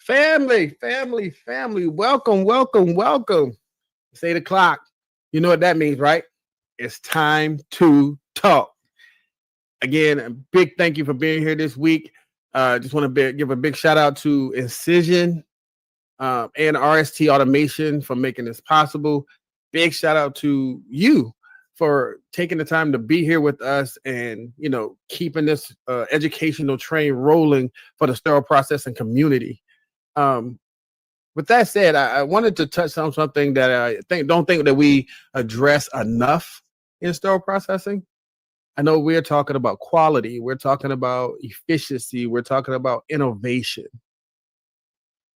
Family. Welcome. It's 8 o'clock. You know what that means, right? It's time to talk. Again, a big thank you for being here this week. Just want to give a big shout out to Incision and RST Automation for making this possible. Big shout out to you for taking the time to be here with us and, keeping this educational train rolling for the sterile processing community. With that said, I wanted to touch on something that I don't think that we address enough in sterile processing. I know we're talking about quality, we're talking about efficiency, we're talking about innovation.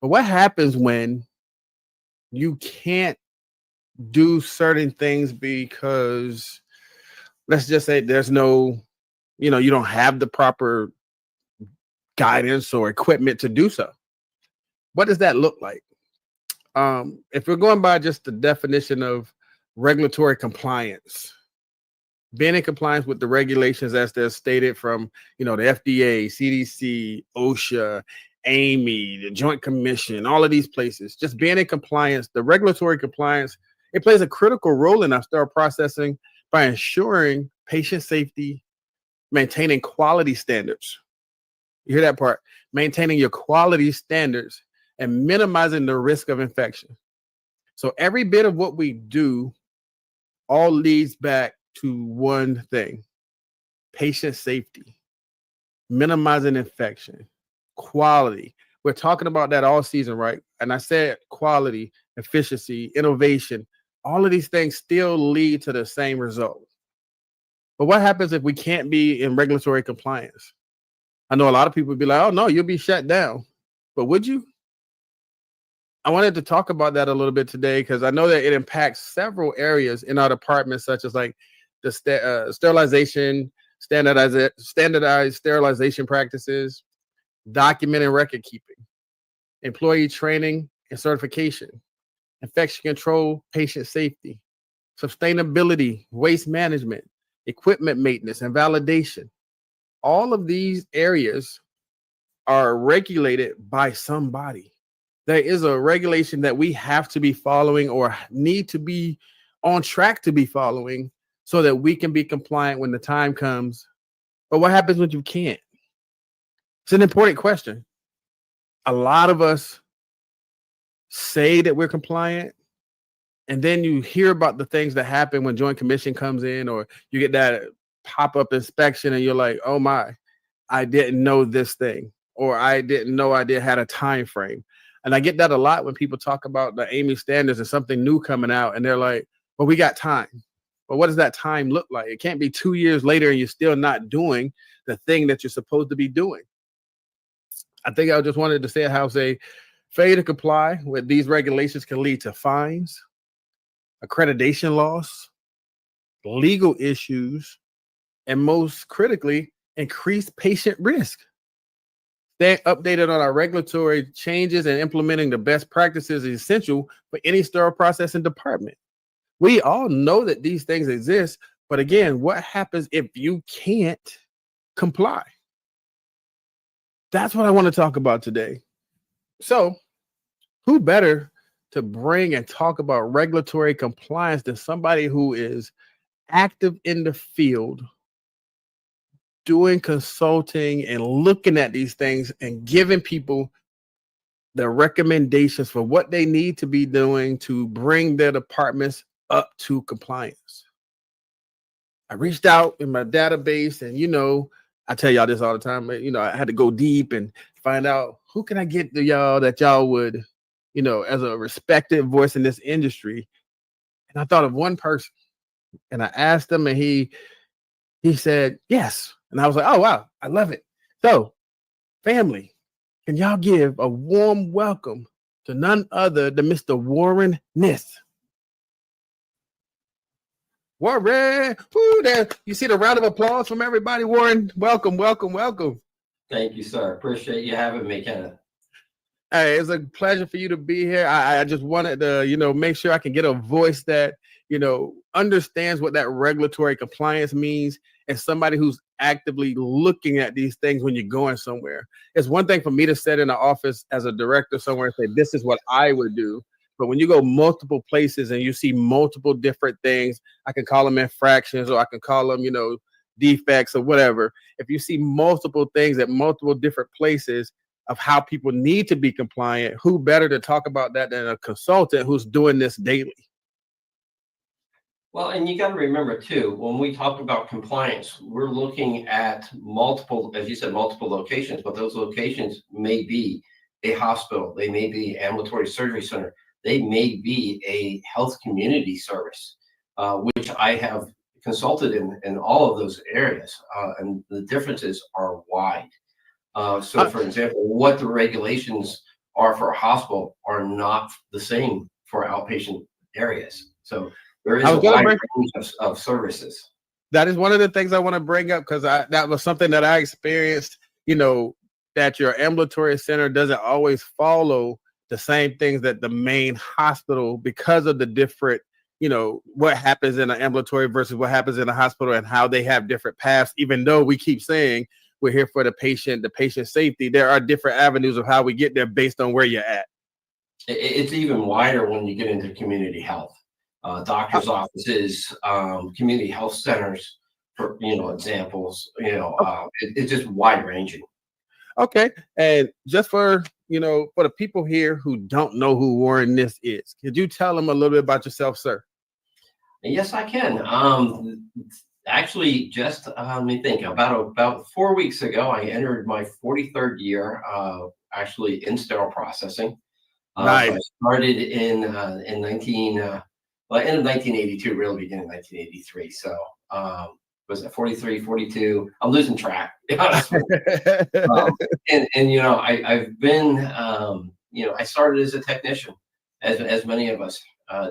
But what happens when you can't do certain things because, let's just say, there's no, you don't have the proper guidance or equipment to do so? What does that look like? If we're going by just the definition of regulatory compliance, being in compliance with the regulations as they're stated from, the FDA, CDC, OSHA, AMI, the Joint Commission, all of these places, just being in compliance, the regulatory compliance, it plays a critical role in our sterile processing by ensuring patient safety, maintaining quality standards. You hear that part? Maintaining your quality standards and minimizing the risk of infection. So every bit of what we do all leads back to one thing: patient safety, minimizing infection, quality. We're talking about that all season, right? And I said quality, efficiency, innovation, all of these things still lead to the same result. But what happens if we can't be in regulatory compliance? I know a lot of people would be like, oh no, you'll be shut down. But would you? I wanted to talk about that a little bit today because I know that it impacts several areas in our department, such as like the sterilization, standardized sterilization practices, document and record keeping, employee training and certification, infection control, patient safety, sustainability, waste management, equipment maintenance, and validation. All of these areas are regulated by somebody. There is a regulation that we have to be following or need to be on track to be following so that we can be compliant when the time comes. But what happens when you can't? It's an important question. A lot of us say that we're compliant, and then you hear about the things that happen when Joint Commission comes in, or you get that pop-up inspection and you're like, oh my, I didn't know this thing, or I didn't know I had a time frame. And I get that a lot when people talk about the AMI standards and something new coming out, and they're like, well, we got time. But what does that time look like? It can't be 2 years later and you're still not doing the thing that you're supposed to be doing. I think I just wanted to say how failure to comply with these regulations can lead to fines, accreditation loss, legal issues, and most critically, increased patient risk. Staying updated on our regulatory changes and implementing the best practices is essential for any sterile processing department. We all know that these things exist, but again, what happens if you can't comply? That's what I want to talk about today. So, who better to bring and talk about regulatory compliance than somebody who is active in the field, doing consulting and looking at these things and giving people the recommendations for what they need to be doing to bring their departments up to compliance. I reached out in my database, and I tell y'all this all the time, I had to go deep and find out who can I get to y'all that y'all would, as a respected voice in this industry. And I thought of one person, and I asked him, and he said yes. And I was like, oh, wow, I love it. So, family, can y'all give a warm welcome to none other than Mr. Warren Nist? Warren, there. You see the round of applause from everybody. Warren, welcome. Thank you, sir. Appreciate you having me, Kenneth. Hey, it's a pleasure for you to be here. I just wanted to, make sure I can get a voice that, understands what that regulatory compliance means and somebody who's actively looking at these things when you're going somewhere. It's one thing for me to sit in an office as a director somewhere and say, this is what I would do. But when you go multiple places and you see multiple different things, I can call them infractions or I can call them, defects or whatever. If you see multiple things at multiple different places of how people need to be compliant, who better to talk about that than a consultant who's doing this daily? Well, and you got to remember too, when we talk about compliance, we're looking at multiple, as you said, multiple locations, but those locations may be a hospital, they may be ambulatory surgery center, they may be a health community service, which I have consulted in all of those areas, and the differences are wide. So, for example, what the regulations are for a hospital are not the same for outpatient areas. So there is a wide range of services. That is one of the things I want to bring up because that was something that I experienced, that your ambulatory center doesn't always follow the same things that the main hospital because of the different, what happens in an ambulatory versus what happens in a hospital and how they have different paths. Even though we keep saying we're here for the patient safety, there are different avenues of how we get there based on where you're at. It's even wider when you get into community health. Doctors' offices, community health centers, for examples. It's just wide ranging. Okay, and just for for the people here who don't know who Warren Nist is, could you tell them a little bit about yourself, sir? Yes, I can. Actually, just let me think. About 4 weeks ago, I entered my 43rd year, actually in sterile processing. Nice. So I started in end of 1982, really beginning 1983. So was it 43, 42? I'm losing track. I've been, I started as a technician, as many of us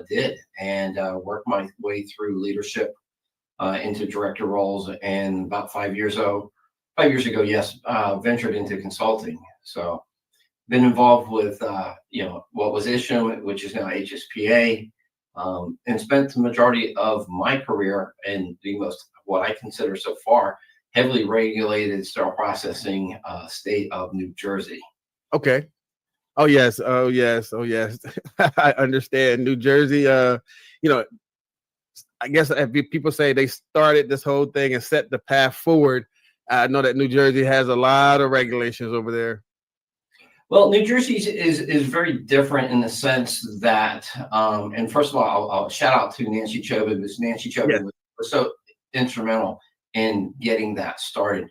did, and worked my way through leadership into director roles. And about 5 years ago, yes, ventured into consulting. So been involved with, what was OSHA, which is now HSPA, and spent the majority of my career in the most, what I consider so far, heavily regulated sterile processing state of New Jersey. Okay. Oh, yes. I understand. New Jersey, I guess if people say they started this whole thing and set the path forward, I know that New Jersey has a lot of regulations over there. Well, New Jersey is very different in the sense that, and first of all, I'll shout out to Nancy Chobe, because Nancy Chobe was so instrumental in getting that started.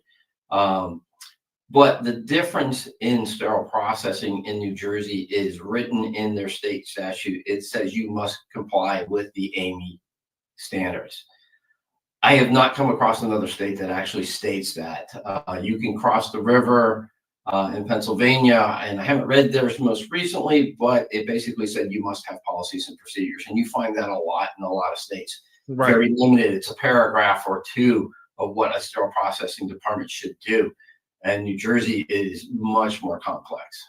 But the difference in sterile processing in New Jersey is written in their state statute. It says you must comply with the AAMI standards. I have not come across another state that actually states that. You can cross the river in Pennsylvania, and I haven't read theirs most recently, but it basically said you must have policies and procedures, and you find that a lot in a lot of states. Right. Very limited. It's a paragraph or two of what a sterile processing department should do, and New Jersey is much more complex.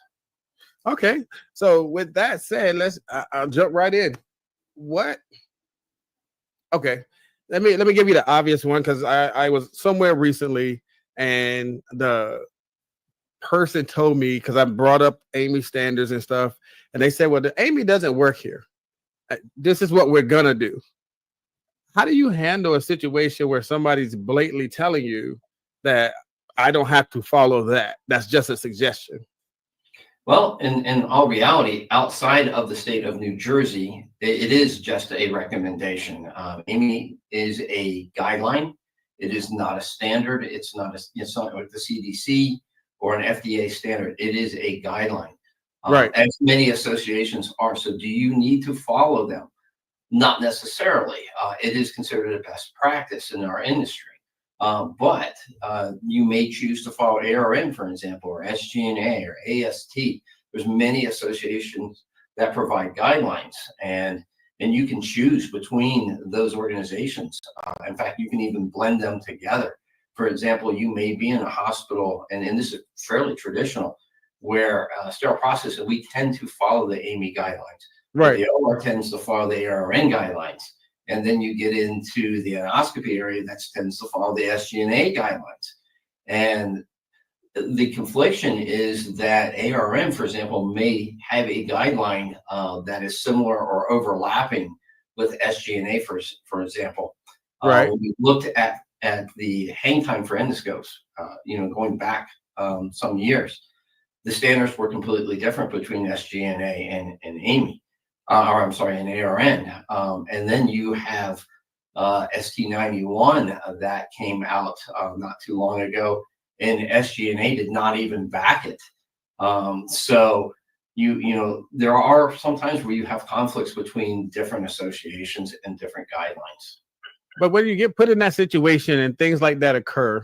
Okay, so with that said, I'll jump right in. Okay, let me give you the obvious one, because I was somewhere recently and the person told me, because I brought up AAMI standards and stuff, and they said, well, the AAMI doesn't work here. This is what we're gonna do. How do you handle a situation where somebody's blatantly telling you that I don't have to follow that? That's just a suggestion. Well, in all reality, outside of the state of New Jersey, it is just a recommendation. AAMI is a guideline. It is not a standard. It's not like the CDC or an FDA standard. It is a guideline, right? As many associations are. So do you need to follow them? Not necessarily. It is considered a best practice in our industry. But you may choose to follow ARN, for example, or SGNA or AST. There's many associations that provide guidelines, and you can choose between those organizations. In fact, you can even blend them together. For example, you may be in a hospital, and this is fairly traditional, where sterile processing, we tend to follow the AAMI guidelines. Right. The OR tends to follow the ARN guidelines. And then you get into the endoscopy area that tends to follow the SG&A guidelines. And the confliction is that ARM, for example, may have a guideline that is similar or overlapping with SG&A, for example. Right. When we looked at the hang time for endoscopes, going back some years, the standards were completely different between SG&A and AMI, or I'm sorry, and ARN. And then you have ST91 that came out not too long ago, and SG&A did not even back it. So there are sometimes where you have conflicts between different associations and different guidelines. But when you get put in that situation and things like that occur,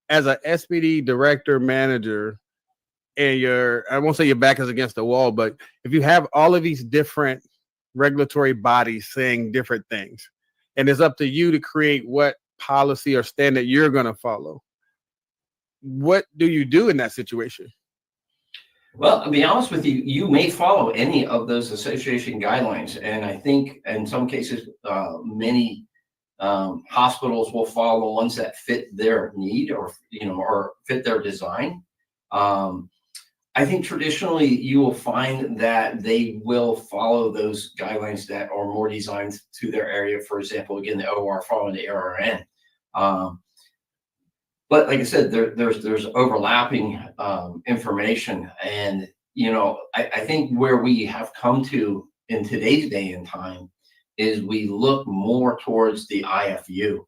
as a SPD director, manager, and I won't say your back is against the wall, but if you have all of these different regulatory bodies saying different things, and it's up to you to create what policy or standard you're going to follow, what do you do in that situation? Well, to be honest with you, you may follow any of those association guidelines. And I think in some cases, many hospitals will follow the ones that fit their need or fit their design. I think traditionally you will find that they will follow those guidelines that are more designed to their area. For example, again, the OR following the ARN. But like I said, there's overlapping information. And, I think where we have come to in today's day and time is we look more towards the IFU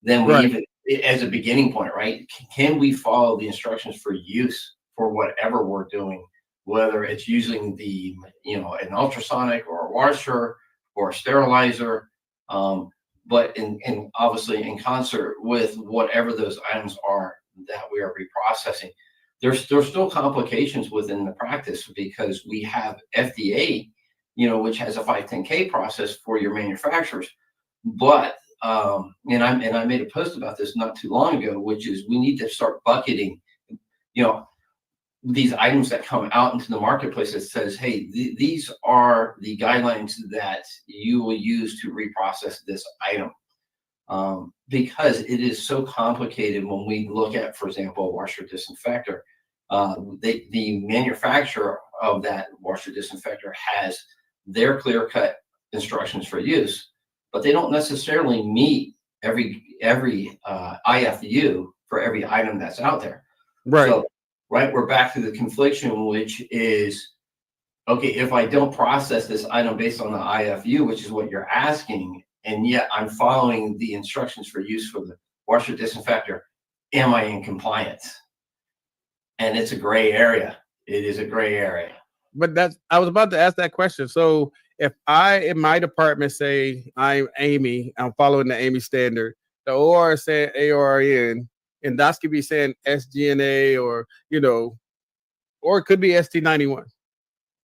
than we even as a beginning point, right? Can we follow the instructions for use for whatever we're doing, whether it's using an ultrasonic or a washer or a sterilizer, but in obviously in concert with whatever those items are that we are reprocessing. There's still complications within the practice because we have FDA, which has a 510K process for your manufacturers. But and I made a post about this not too long ago, which is we need to start bucketing, these items that come out into the marketplace that says, hey, these are the guidelines that you will use to reprocess this item. Because it is so complicated when we look at, for example, a washer disinfector. The manufacturer of that washer disinfector has their clear-cut instructions for use, but they don't necessarily meet every IFU for every item that's out there. Right. So, we're back to the confliction, which is, okay, if I don't process this item based on the IFU, which is what you're asking, and yet I'm following the instructions for use for the washer disinfector, am I in compliance? And it's a gray area. It is a gray area. But I was about to ask that question. So if I, in my department, say I'm Amy, I'm following the Amy standard, the OR is saying ARN, endoscopy saying SG&A, or it could be ST91.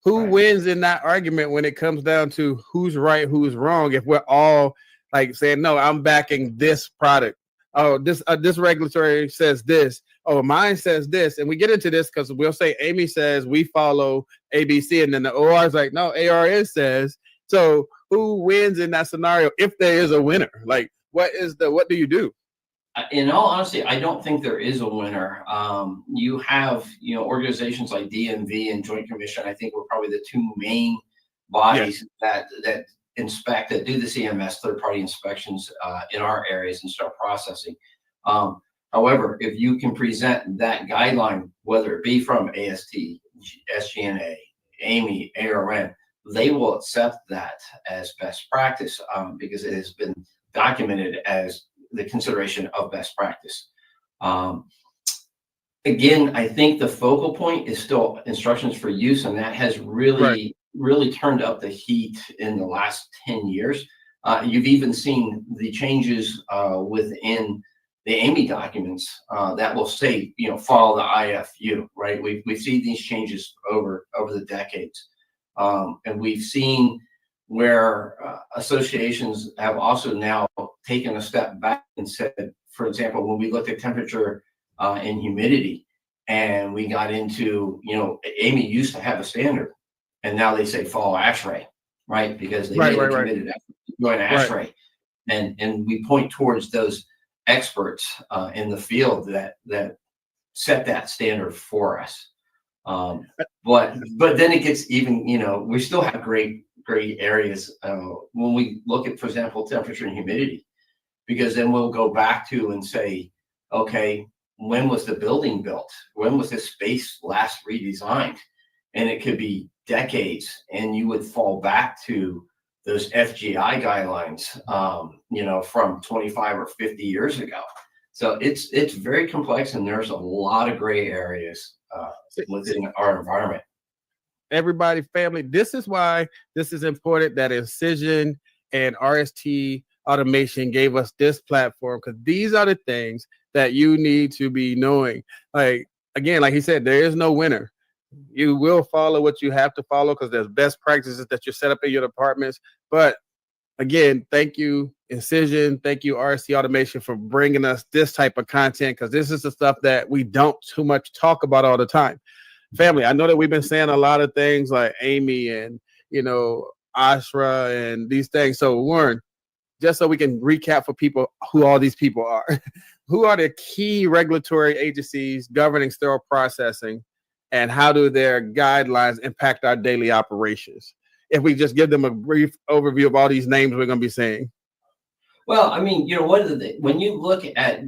Who wins in that argument when it comes down to who's right, who's wrong? If we're all like saying, no, I'm backing this product. Oh, this regulatory says this. Oh, mine says this. And we get into this because we'll say Amy says we follow ABC, and then the OR is like, no, ARN says. So who wins in that scenario if there is a winner? Like, what do you do? In all honesty, I don't think there is a winner. You have, organizations like DMV and Joint Commission. I think we're probably the two main bodies that inspect, that do the CMS third-party inspections in our areas and start processing. However, if you can present that guideline, whether it be from AST, SGNA, AMI, ARN, they will accept that as best practice because it has been documented as the consideration of best practice. Again, I think the focal point is still instructions for use, and that has really turned up the heat in the last 10 years. You've even seen the changes within the AMI documents that will say, follow the IFU, right? We've seen these changes over the decades. And we've seen where associations have also now taken a step back and said, for example, when we looked at temperature and humidity, and we got into, AMI used to have a standard, and now they say follow ASHRAE. right? Because they Right, made a right, right. committed effort to join Right. ASHRAE. And we point towards those experts in the field that set that standard for us. But then it gets even, we still have great areas when we look at, for example, temperature and humidity, because then we'll go back to and say, okay, when was the building built? When was this space last redesigned? And it could be decades, and you would fall back to those FGI guidelines, from 25 or 50 years ago. So it's very complex, and there's a lot of gray areas within our environment. Everybody, family, this is why this is important that Incision and RST Automation gave us this platform, because these are the things that you need to be knowing. Like, again, like he said, there is no winner. You will follow what you have to follow because there's best practices that you set up in your departments. But again, thank you, Incision. Thank you, RST Automation, for bringing us this type of content, because this is the stuff that we don't too much talk about all the time. Family, I know that we've been saying a lot of things like Amy and, OSHA and these things. So, Warren, just so we can recap for people who all these people are, who are the key regulatory agencies governing sterile processing, and how do their guidelines impact our daily operations? If we just give them a brief overview of all these names we're going to be saying. Well, I mean, when you look at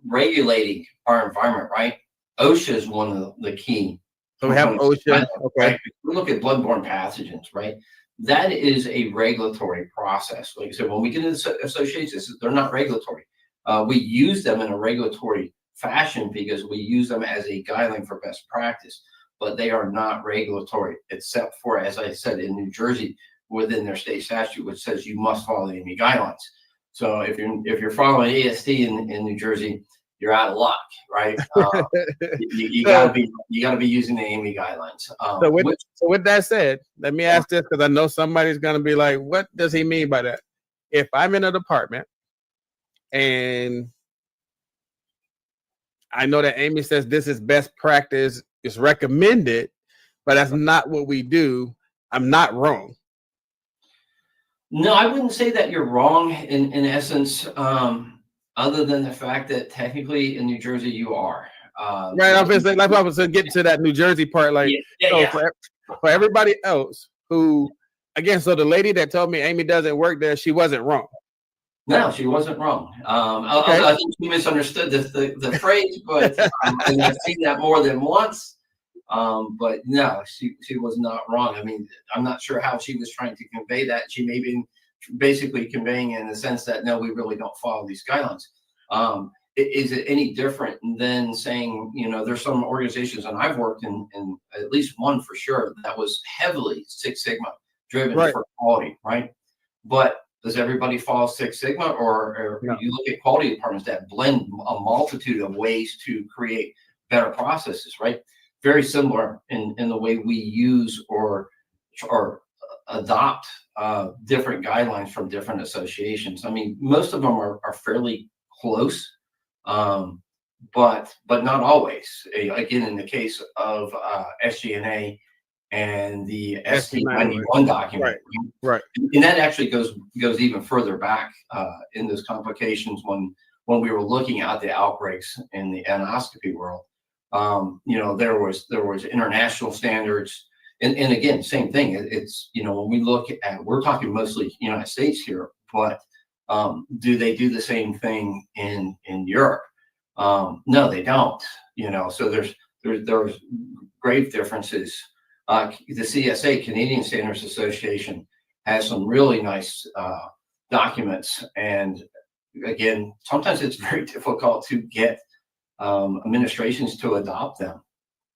regulating our environment, right? OSHA is one of the key. So we have OSHA. Okay. Right? We look at bloodborne pathogens, right? That is a regulatory process. Like I said, when we get into associations, they're not regulatory. We use them in a regulatory fashion because we use them as a guideline for best practice, but they are not regulatory, except for, as I said, in New Jersey, within their state statute, which says you must follow the AMI guidelines. So if you're following AST in New Jersey, you're out of luck, right? You gotta be using the AMI guidelines. So with that said, let me ask this, because I know somebody's gonna be like, what does he mean by that? If I'm in a department and I know that Amy says this is best practice, it's recommended, but that's not what we do, I'm not wrong. No, I wouldn't say that you're wrong in essence, other than the fact that technically in New Jersey you are. Right, I was getting to that New Jersey part. Like, for everybody else who, again, so the lady that told me Amy doesn't work there, she wasn't wrong. No, she wasn't wrong. I think she misunderstood the phrase, but and I've seen that more than once. But no, she was not wrong. I mean, I'm not sure how she was trying to convey that. She may be basically conveying in the sense that, no, we really don't follow these guidelines. Is it any different than saying, there's some organizations, and I've worked in at least one for sure, that was heavily Six Sigma driven for quality, right? But does everybody follow Six Sigma, or no? You look at quality departments that blend a multitude of ways to create better processes, right? Very similar in the way we use or adopt different guidelines from different associations. I mean, most of them are fairly close, but not always. Again, in the case of SG&A and the ST91 document, right, and that actually goes even further back in those complications when we were looking at the outbreaks in the endoscopy world. There was international standards, and again, same thing. It's when we look at, we're talking mostly United States here, but do they do the same thing in Europe? No, they don't. So there's grave differences. The CSA, Canadian Standards Association, has some really nice documents, and again, sometimes it's very difficult to get administrations to adopt them.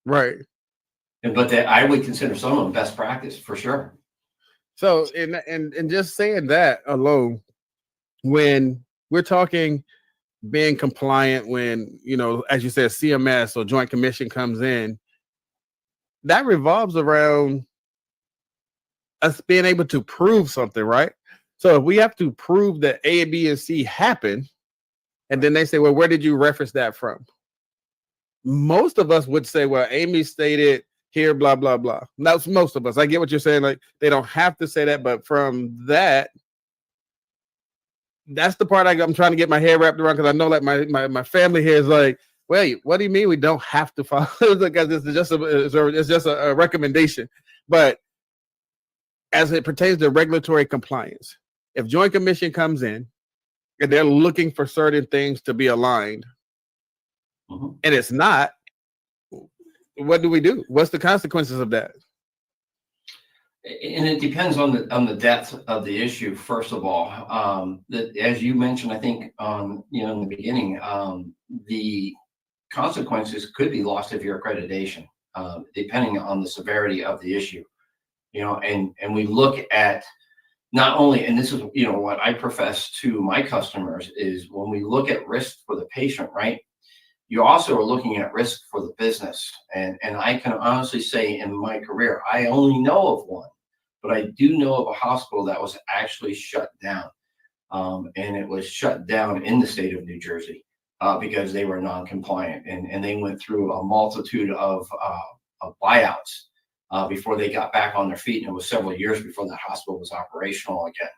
Right. But I would consider some of them best practice for sure. So, and just saying that alone, when we're talking being compliant, when, as you said, CMS or Joint Commission comes in, that revolves around us being able to prove something, right? So if we have to prove that A, B, and C happen, and then they say, well, where did you reference that from? Most of us would say, well, Amy stated here, blah, blah, blah. That's most of us. I get what you're saying. Like, they don't have to say that, but from that, that's the part I'm trying to get my head wrapped around, because I know like my family here is like, wait, what do you mean we don't have to follow? Because it's just a recommendation. But as it pertains to regulatory compliance, if Joint Commission comes in and they're looking for certain things to be aligned, and it's not, what do we do? What's the consequences of that? And it depends on the depth of the issue. First of all, that, as you mentioned, I think in the beginning, the consequences could be loss of your accreditation, depending on the severity of the issue. And we look at not only, and this is what I profess to my customers, is when we look at risk for the patient, right? You also are looking at risk for the business. And I can honestly say in my career, I only know of one, but I do know of a hospital that was actually shut down. And it was shut down in the state of New Jersey because they were non-compliant. And they went through a multitude of buyouts before they got back on their feet. And it was several years before that hospital was operational again.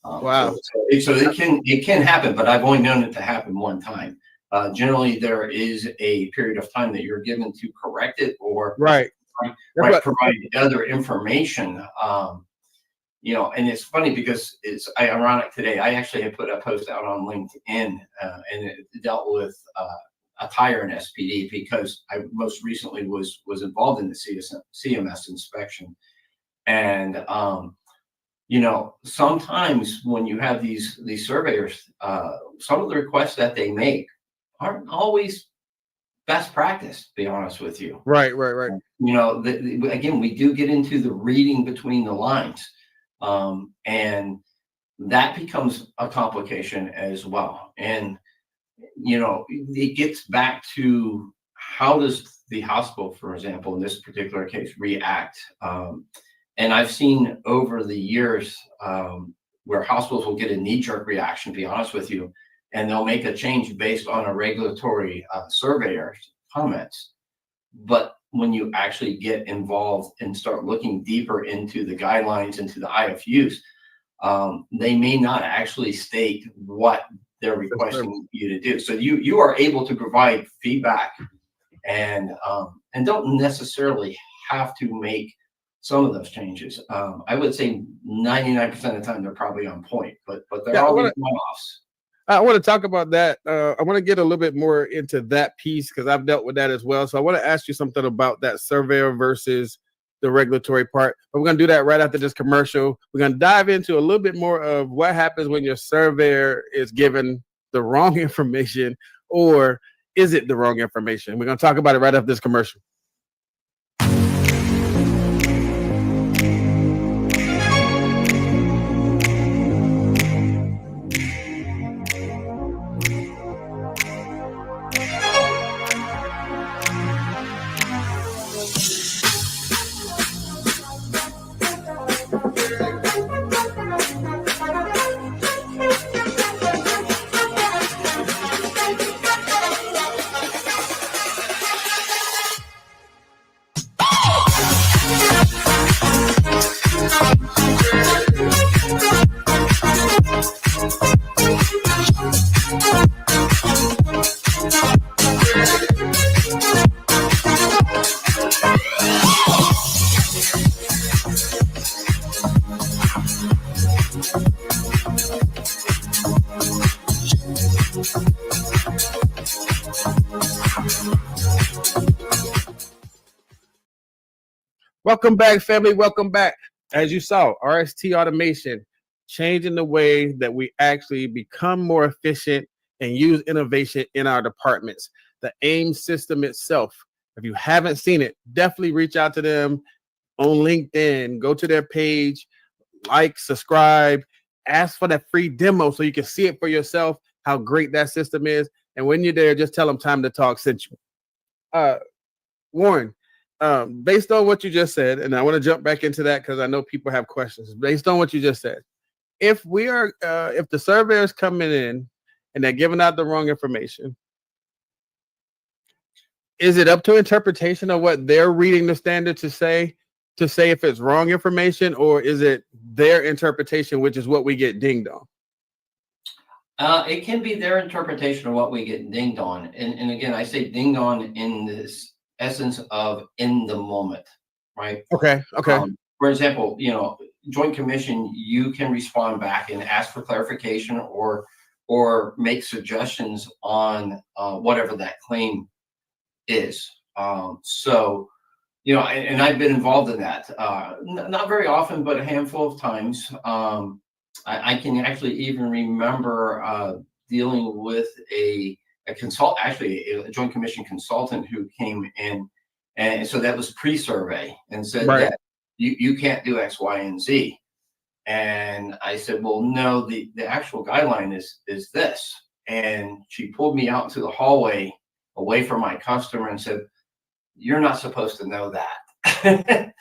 Wow. So it can happen, but I've only known it to happen one time. Generally, there is a period of time that you're given to correct it or provide other information. And it's funny because it's ironic today. I actually had put a post out on LinkedIn, and it dealt with a tire and SPD, because I most recently was involved in the CMS inspection. And sometimes when you have these surveyors, some of the requests that they make aren't always best practice, to be honest with you. Right. Again, we do get into the reading between the lines, and that becomes a complication as well. And it gets back to, how does the hospital, for example, in this particular case, react? And I've seen over the years where hospitals will get a knee-jerk reaction, to be honest with you, and they'll make a change based on a regulatory surveyor's comments. But when you actually get involved and start looking deeper into the guidelines, into the IFUs, they may not actually state what they're requesting you to do. So you are able to provide feedback and don't necessarily have to make some of those changes. I would say 99% of the time they're probably on point, but there are always one-offs. I want to talk about that. I want to get a little bit more into that piece, because I've dealt with that as well. So I want to ask you something about that surveyor versus the regulatory part. But we're going to do that right after this commercial. We're going to dive into a little bit more of what happens when your surveyor is given the wrong information, or is it the wrong information? We're going to talk about it right after this commercial. Welcome back, family. Welcome back. As you saw, RST automation, changing the way that we actually become more efficient and use innovation in our departments. The AIM system itself, if you haven't seen it, definitely reach out to them on LinkedIn. Go to their page, like, subscribe, ask for that free demo so you can see it for yourself, how great that system is. And when you're there, just tell them Time to Talk sent you. Warren, based on what you just said, and I want to jump back into that because I know people have questions. Based on what you just said, if the surveyors coming in and they're giving out the wrong information, is it up to interpretation of what they're reading the standard to say if it's wrong information, or is it their interpretation, which is what we get dinged on? It can be their interpretation of what we get dinged on. And again, I say dinged on in this essence of in the moment, right? Okay. For example, Joint Commission, you can respond back and ask for clarification or make suggestions on whatever that claim is. And I've been involved in that, not very often, but a handful of times. I can actually even remember dealing with a Joint Commission consultant who came in, and so that was pre-survey, and said that you can't do X, Y, and Z. And I said, well, no, the actual guideline is this. And she pulled me out into the hallway away from my customer and said, you're not supposed to know that.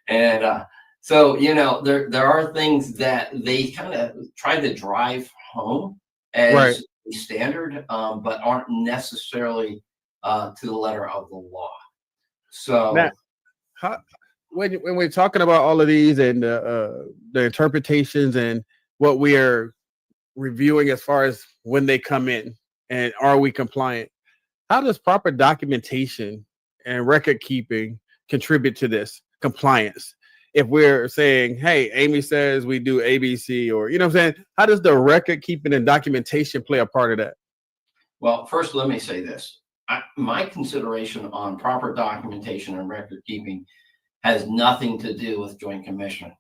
And so, there are things that they kind of try to drive home as a standard, but aren't necessarily to the letter of the law. So now, when we're talking about all of these and the interpretations and what we are reviewing as far as when they come in and are we compliant, how does proper documentation and record keeping contribute to this compliance? If we're saying, hey, Amy says we do ABC, or, what I'm saying, how does the record keeping and documentation play a part of that? Well, first, let me say this. My consideration on proper documentation and record keeping has nothing to do with Joint Commission.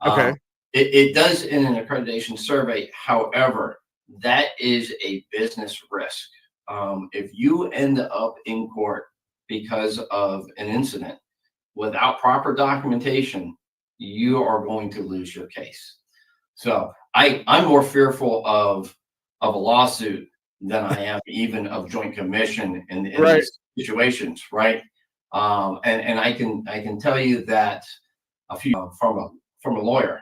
Okay. It does in an accreditation survey. However, that is a business risk. If you end up in court because of an incident without proper documentation, you are going to lose your case. So I'm more fearful of a lawsuit than I am even of Joint Commission in these situations, right? And I can tell you that a few from a lawyer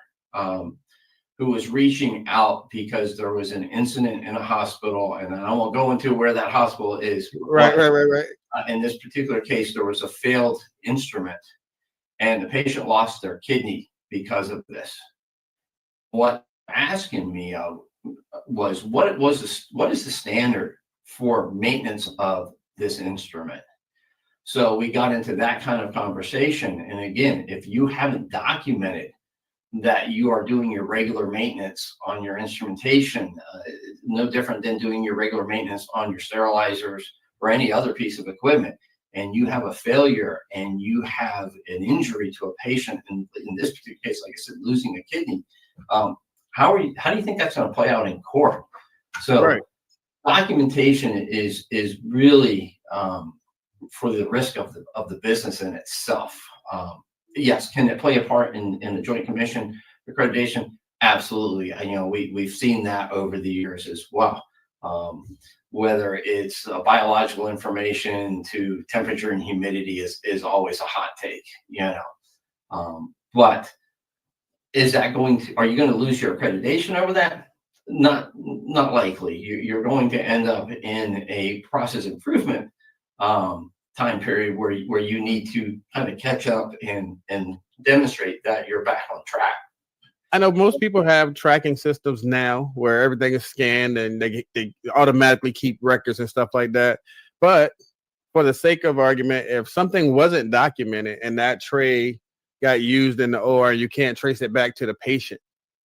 who was reaching out because there was an incident in a hospital, and I won't go into where that hospital is. Right. In this particular case, there was a failed instrument, and the patient lost their kidney because of this. What asking me was what is the standard for maintenance of this instrument? So we got into that kind of conversation. And again, if you haven't documented that you are doing your regular maintenance on your instrumentation, no different than doing your regular maintenance on your sterilizers or any other piece of equipment, and you have a failure and you have an injury to a patient, in this particular case, like I said, losing a kidney, how do you think that's going to play out in court? So documentation is really for the risk of the business in itself. Yes, can it play a part in the Joint Commission accreditation? Absolutely. We've seen that over the years as well. Whether it's biological information to temperature and humidity is always a hot take, but are you going to lose your accreditation over that? Not likely. You're going to end up in a process improvement time period where you need to kind of catch up and demonstrate that you're back on track. I know most people have tracking systems now where everything is scanned and they automatically keep records and stuff like that. But for the sake of argument, if something wasn't documented and that tray got used in the OR, you can't trace it back to the patient.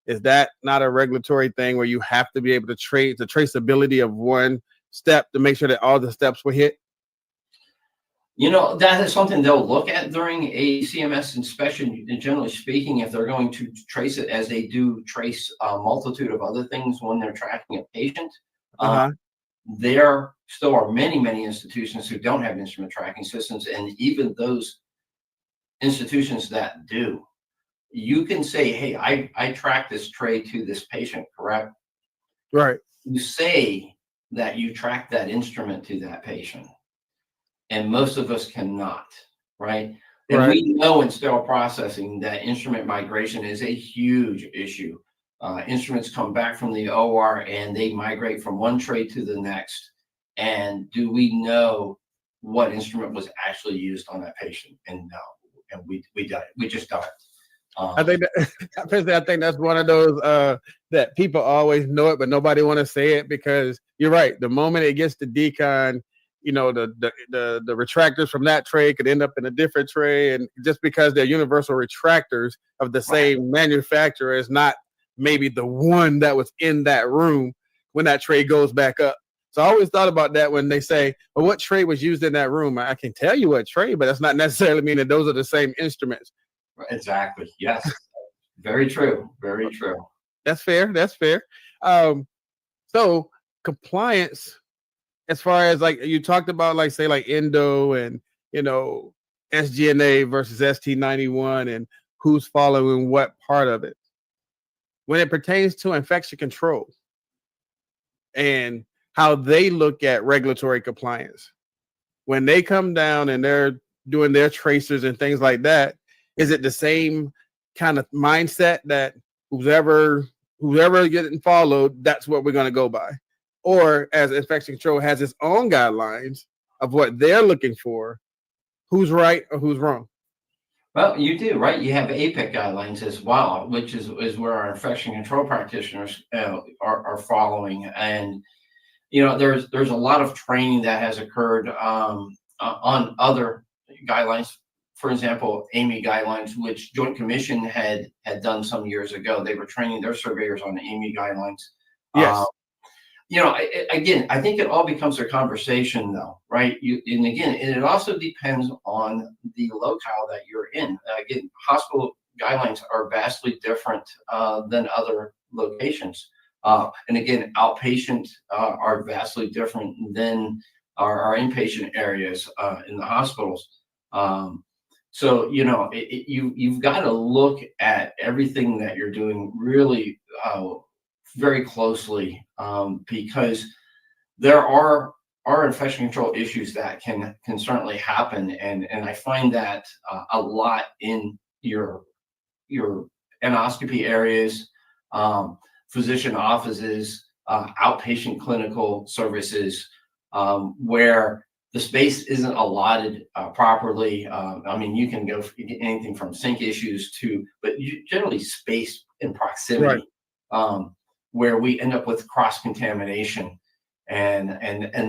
Is that not a regulatory thing where you have to be able to trace the traceability of one step to make sure that all the steps were hit? That is something they'll look at during a CMS inspection, generally speaking, if they're going to trace it as they do trace a multitude of other things when they're tracking a patient. There still are many, many institutions who don't have instrument tracking systems, and even those institutions that do, you can say, hey, I track this tray to this patient, correct? Right. You say that you track that instrument to that patient. And most of us cannot, right? And we know in sterile processing that instrument migration is a huge issue. Instruments come back from the OR and they migrate from one tray to the next. And do we know what instrument was actually used on that patient. And no, and we don't. We just don't. I think personally, I think that's one of those that people always know it, but nobody want to say it, because you're right. The moment it gets to decon, the retractors from that tray could end up in a different tray, and just because they're universal retractors of the same manufacturer is not maybe the one that was in that room when that tray goes back up. So I always thought about that when they say, well, what tray was used in that room? I can tell you what tray, but that's not necessarily mean that those are the same instruments. Exactly. Yes. Very true. Very true. That's fair. That's fair. So compliance, as far as like you talked about, like say like endo and SGNA versus ST91 and who's following what part of it. When it pertains to infection control and how they look at regulatory compliance, when they come down and they're doing their tracers and things like that, is it the same kind of mindset that whoever getting followed, that's what we're going to go by? Or as infection control has its own guidelines of what they're looking for, who's right or who's wrong? Well, you do, right? You have APIC guidelines as well, which is where our infection control practitioners are following. And, there's a lot of training that has occurred on other guidelines. For example, AAMI guidelines, which Joint Commission had done some years ago. They were training their surveyors on the AAMI guidelines. Yes. Again, I think it all becomes a conversation, though, right? And it also depends on the locale that you're in. Again, hospital guidelines are vastly different than other locations. And again, outpatient are vastly different than our inpatient areas in the hospitals. So, you've got to look at everything that you're doing really very closely, because there are infection control issues that can certainly happen. And I find that a lot in your endoscopy areas, physician offices, outpatient clinical services, where the space isn't allotted properly. You can go for anything from sink issues but generally space and proximity, where we end up with cross-contamination. And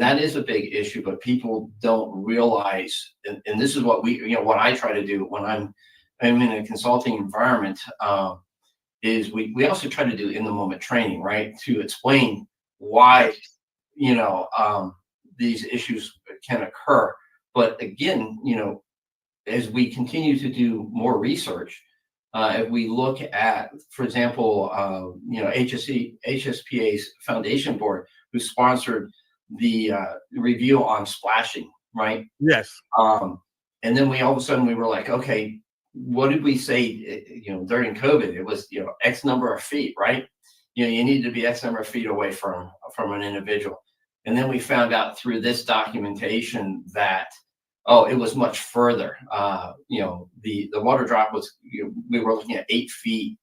that is a big issue, but people don't realize, and this is what what I try to do when I'm in a consulting environment, is we also try to do in-the-moment training, right? To explain why, these issues can occur. But again, as we continue to do more research, if we look at, for example, HSPA's foundation board, who sponsored the review on splashing, right? Yes. And then all of a sudden we were like, okay, what did we say? During COVID, it was X number of feet, right? You need to be X number of feet away from an individual. And then we found out through this documentation that, it was much further. The water drop was, we were looking at 8 feet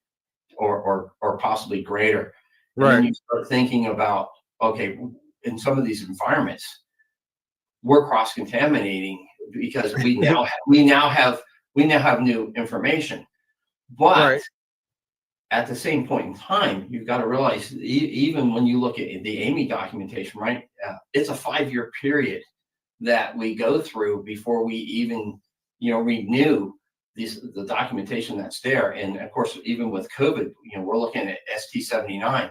or possibly greater. Right. And then you start thinking about, okay, in some of these environments, we're cross-contaminating because we now have new information. But at the same point in time, you've got to realize, even when you look at the AAMI documentation, right? It's a 5-year period that we go through before we even, renew the documentation that's there. And of course, even with COVID, we're looking at ST79.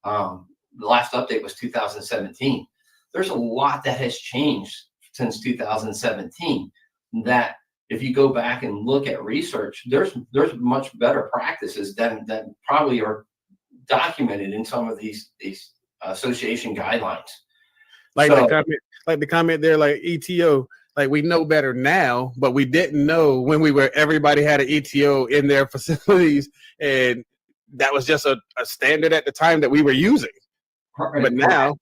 The last update was 2017. There's a lot that has changed since 2017 that, if you go back and look at research, there's much better practices that probably are documented in some of these association guidelines. The comment there, like ETO, like we know better now, but we didn't know when everybody had an ETO in their facilities, and that was just a standard at the time that we were using. But now,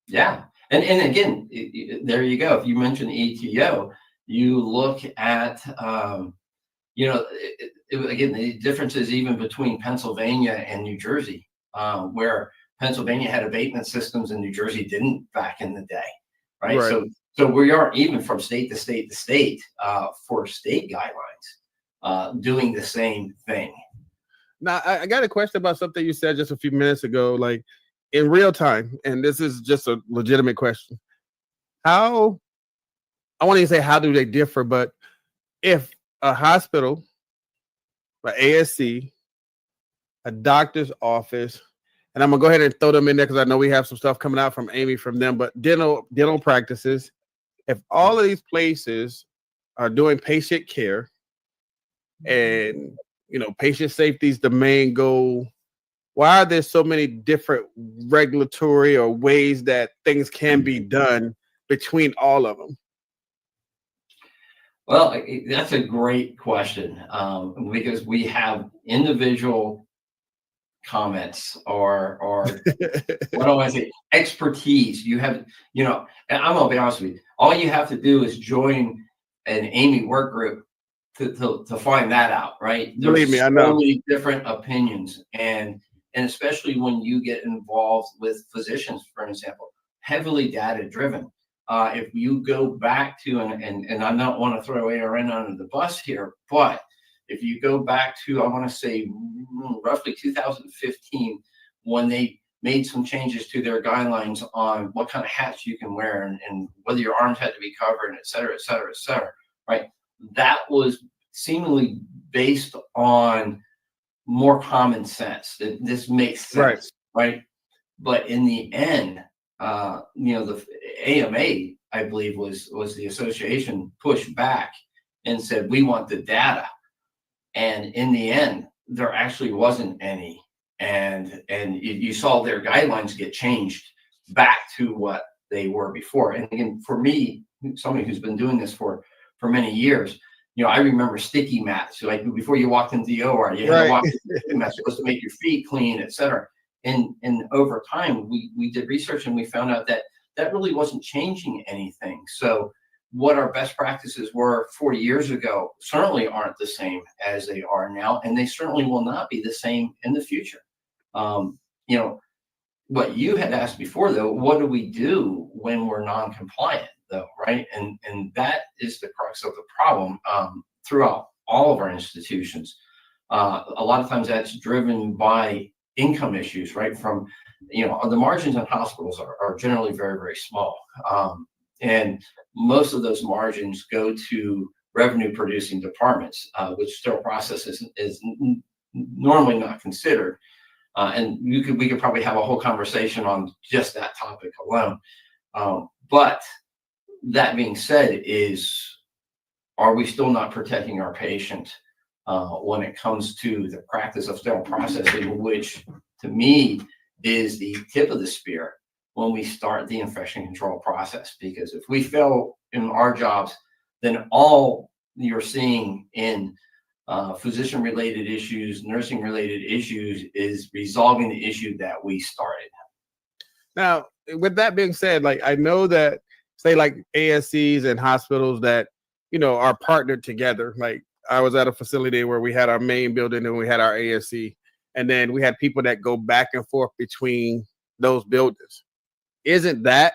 yeah, and again, there you go. If you mention ETO, you look at, again, the differences even between Pennsylvania and New Jersey, where Pennsylvania had abatement systems and New Jersey didn't back in the day, right? So So we are even from state to state to state for state guidelines doing the same thing. Now, I got a question about something you said just a few minutes ago, like in real time, and this is just a legitimate question. How, I want to say, how do they differ? But if a hospital, an ASC, a doctor's office, and I'm gonna go ahead and throw them in there because I know we have some stuff coming out from Amy from them, but dental practices, if all of these places are doing patient care and patient safety is the main goal, why are there so many different regulatory or ways that things can be done between all of them? Well, that's a great question because we have individual comments or what do I say, expertise. You have, and I'm gonna be honest with you, all you have to do is join an Amy work group to find that out, right? Believe me, I know. So many different opinions, and especially when you get involved with physicians, for example, heavily data driven. If you go back to, and I don't want to throw ARN under the bus here, but if you go back to, I want to say roughly 2015, when they made some changes to their guidelines on what kind of hats you can wear and whether your arms had to be covered, et cetera, et cetera, et cetera, right? That was seemingly based on more common sense. That this makes sense, right? But in the end, the AMA, I believe, was the association pushed back and said, we want the data. And in the end, there actually wasn't any. And you saw their guidelines get changed back to what they were before. And again, for me, somebody who's been doing this for many years, I remember sticky mats. Like before you walked into the OR, you had to walk with sticky mats supposed to make your feet clean, et cetera. And over time, we did research and we found out that really wasn't changing anything. So what our best practices were 40 years ago certainly aren't the same as they are now, and they certainly will not be the same in the future. What you had asked before, though, what do we do when we're non-compliant, though, right? And that is the crux of the problem throughout all of our institutions. A lot of times that's driven by income issues, right? From, the margins in hospitals are generally very, very small. And most of those margins go to revenue producing departments, which sterile process is normally not considered. And we could probably have a whole conversation on just that topic alone. But that being said, are we still not protecting our patient when it comes to the practice of sterile processing, which to me is the tip of the spear when we start the infection control process? Because if we fail in our jobs, then all you're seeing in physician-related issues, nursing-related issues is resolving the issue that we started. Now, with that being said, like I know that, say, like ASCs and hospitals that are partnered together. Like I was at a facility where we had our main building and we had our ASC, and then we had people that go back and forth between those buildings. Isn't that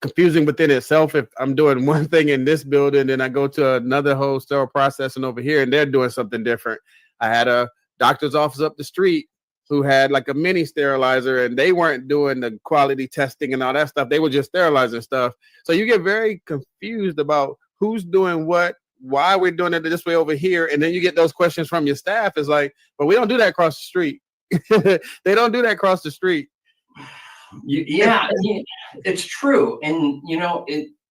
confusing within itself? If I'm doing one thing in this building, then I go to another whole sterile processing over here and they're doing something different. I had a doctor's office up the street who had like a mini sterilizer and they weren't doing the quality testing and all that stuff. They were just sterilizing stuff. So you get very confused about who's doing what, why we're doing it this way over here. And then you get those questions from your staff. It's like, but we don't do that across the street. They don't do that across the street. Yeah, it's true. And,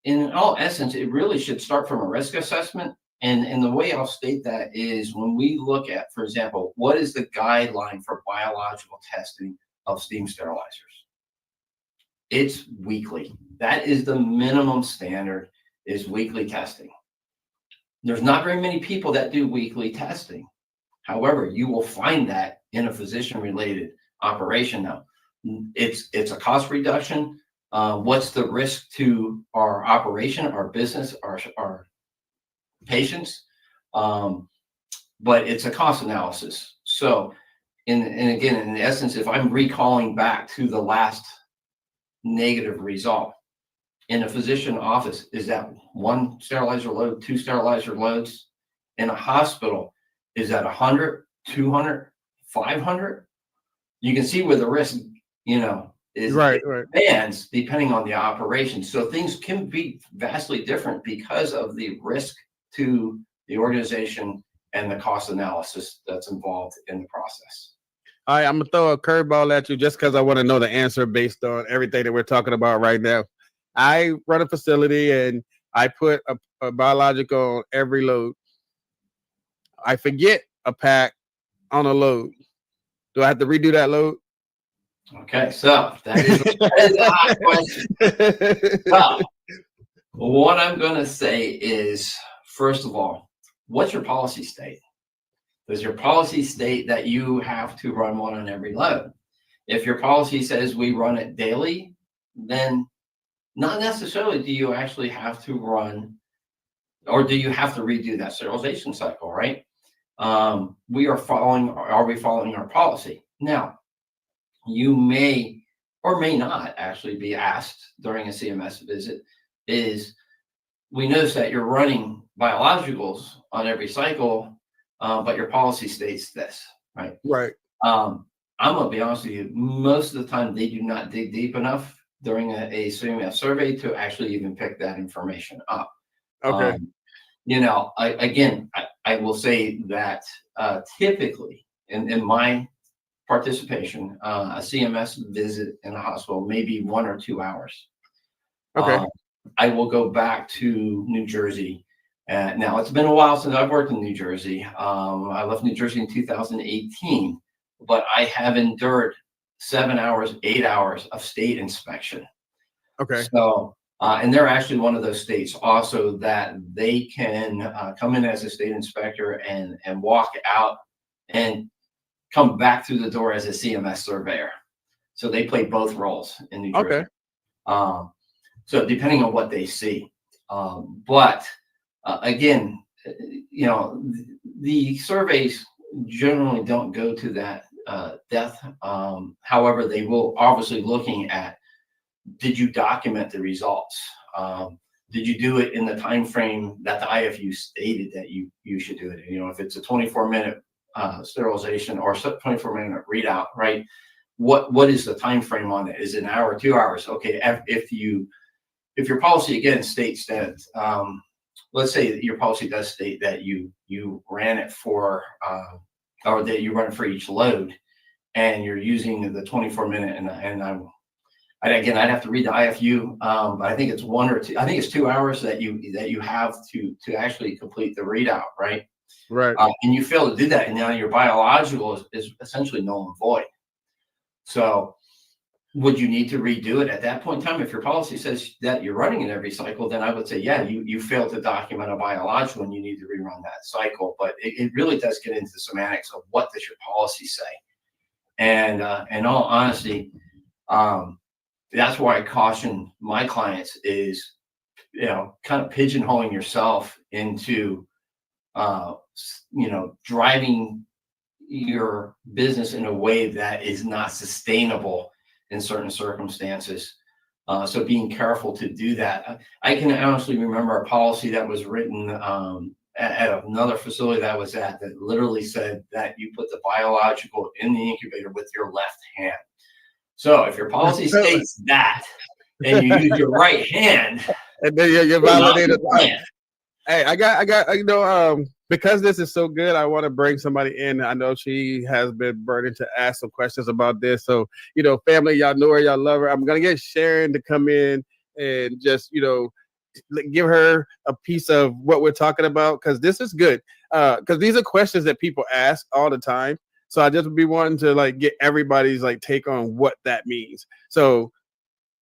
in all essence, it really should start from a risk assessment. And the way I'll state that is when we look at, for example, what is the guideline for biological testing of steam sterilizers? It's weekly. That is the minimum standard, is weekly testing. There's not very many people that do weekly testing. However, you will find that in a physician-related operation now. It's a cost reduction. What's the risk to our operation, our business, our patients? But it's a cost analysis. So, and again, in essence, if I'm recalling back to the last negative result, in a physician office, is that 1 sterilizer load, 2 sterilizer loads? In a hospital, is that 100, 200, 500? You can see where the risk, is Right. expands depending on the operation. So things can be vastly different because of the risk to the organization and the cost analysis that's involved in the process. All right, I'm gonna throw a curveball at you just because I want to know the answer based on everything that we're talking about right now. I run a facility and I put a biological on every load. I forget a pack on a load. Do I have to redo that load? Okay, so that is a hot question. Well, what I'm going to say is, first of all, what's your policy state? Does your policy state that you have to run one on every load? If your policy says we run it daily, then not necessarily do you actually have to run, or do you have to redo that sterilization cycle, right? Are we following our policy? Now, you may or may not actually be asked during a CMS visit is, we notice that you're running biologicals on every cycle, but your policy states this, right? Right. I'm going to be honest with you, most of the time they do not dig deep enough during a CMS survey to actually even pick that information up. Okay. I will say that typically in my participation, a CMS visit in a hospital may be 1 or 2 hours. Okay. I will go back to New Jersey. Now, it's been a while since I've worked in New Jersey. I left New Jersey in 2018, but I have endured 7 hours, 8 hours of state inspection. Okay. So, and they're actually one of those states also that they can come in as a state inspector and walk out and come back through the door as a CMS surveyor. So they play both roles in New Jersey. Okay. So depending on what they see. But again, the surveys generally don't go to that depth. However, they will obviously looking at, did you document the results? Did you do it in the time frame that the IFU stated that you should do it? If it's a 24-minute sterilization or 24-minute readout, right? What is the time frame on it? Is it an hour, 2 hours? Okay, if your policy again states that, let's say that your policy does state that you ran it for, or that you run it for each load, and you're using the 24-minute, I'd have to read the IFU, but I think it's 1 or 2. I think it's 2 hours that you have to actually complete the readout, right? Right. And you fail to do that, and now your biological is essentially null and void. So, would you need to redo it at that point in time? If your policy says that you're running it every cycle, then I would say, yeah, you failed to document a biological and you need to rerun that cycle. But it really does get into the semantics of what does your policy say. And in all honesty, that's why I caution my clients is, kind of pigeonholing yourself into, driving your business in a way that is not sustainable in certain circumstances. So being careful to do that. I can honestly remember a policy that was written at another facility that I was at that literally said that you put the biological in the incubator with your left hand. So if your policy states that and you use your right hand, and then you're validated. Hey, I got, because this is so good, I want to bring somebody in. I know she has been burdened to ask some questions about this. So, family, y'all know her, y'all love her. I'm going to get Sharon to come in and just, give her a piece of what we're talking about, because this is good. Because these are questions that people ask all the time. So I just be wanting to get everybody's take on what that means. So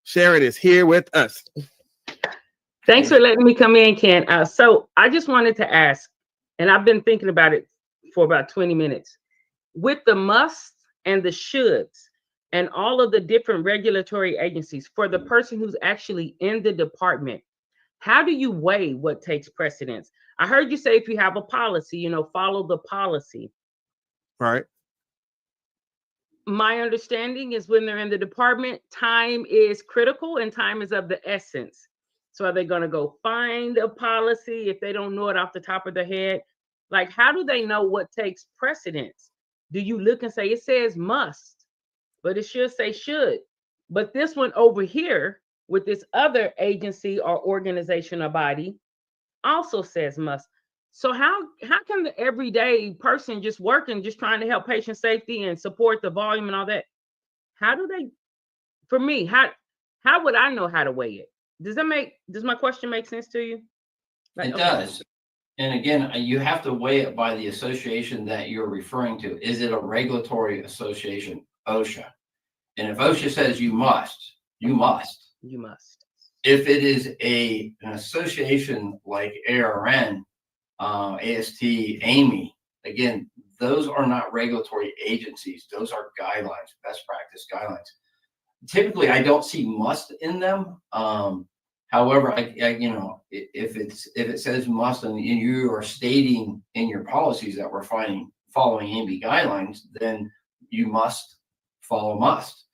Sharon is here with us. Thanks for letting me come in, Ken. So I just wanted to ask, and I've been thinking about it for about 20 minutes. With the musts and the shoulds and all of the different regulatory agencies, for the person who's actually in the department, how do you weigh what takes precedence? I heard you say if you have a policy, follow the policy. Right. My understanding is when they're in the department, time is critical and time is of the essence. So are they going to go find a policy if they don't know it off the top of their head? Like, how do they know what takes precedence? Do you look and say, it says must, but it should say should. But this one over here with this other agency or organization or body also says must. So how can the everyday person just working, just trying to help patient safety and support the volume and all that, how do they, for me, how would I know how to weigh it? Does my question make sense to you? It does. And again, you have to weigh it by the association that you're referring to. Is it a regulatory association, OSHA? And if OSHA says you must, you must. You must. If it is an association like ARN, AST, AMI, again, those are not regulatory agencies. Those are guidelines, best practice guidelines. Typically, I don't see must in them. However, if it says must and you are stating in your policies that we're following AMI guidelines, then you must follow must.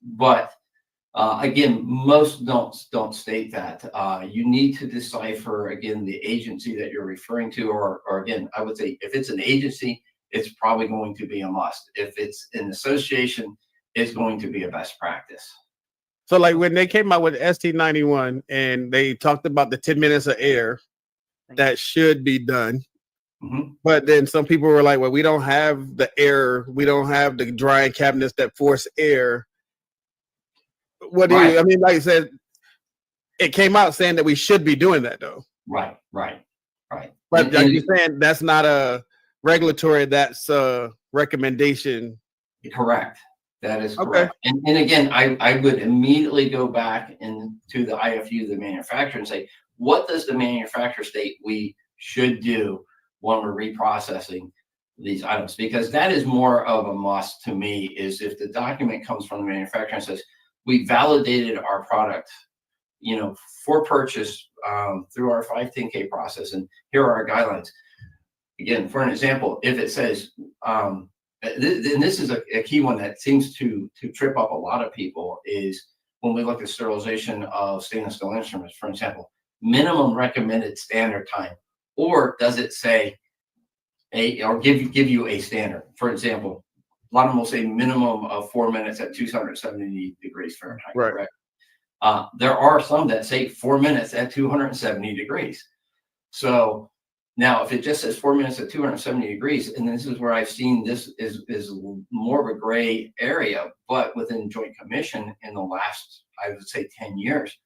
But again, most don't state that. You need to decipher, again, the agency that you're referring to, or again, I would say if it's an agency, it's probably going to be a must. If it's an association, it's going to be a best practice. So like when they came out with ST91 and they talked about the 10 minutes of air that should be done. Mm-hmm. But then some people were like, well, we don't have the air. We don't have the drying cabinets that force air. What do you, I mean, like you said, it came out saying that we should be doing that though. Right. But like you're saying, that's not a regulatory, that's a recommendation. Correct. That is correct. Okay. And again, I would immediately go back into the IFU, the manufacturer, and say, what does the manufacturer state we should do when we're reprocessing these items? Because that is more of a must to me, is if the document comes from the manufacturer and says, we validated our product, for purchase through our 510K process, and here are our guidelines. Again, for an example, if it says, and this is a key one that seems to trip up a lot of people, is when we look at sterilization of stainless steel instruments, for example, minimum recommended standard time, or does it say or give you a standard? For example, a lot of them will say minimum of 4 minutes at 270 degrees Fahrenheit. Right. Correct? There are some that say 4 minutes at 270 degrees. So now, if it just says 4 minutes at 270 degrees, and this is where I've seen this is more of a gray area, but within Joint Commission in the last, I would say, 10 years,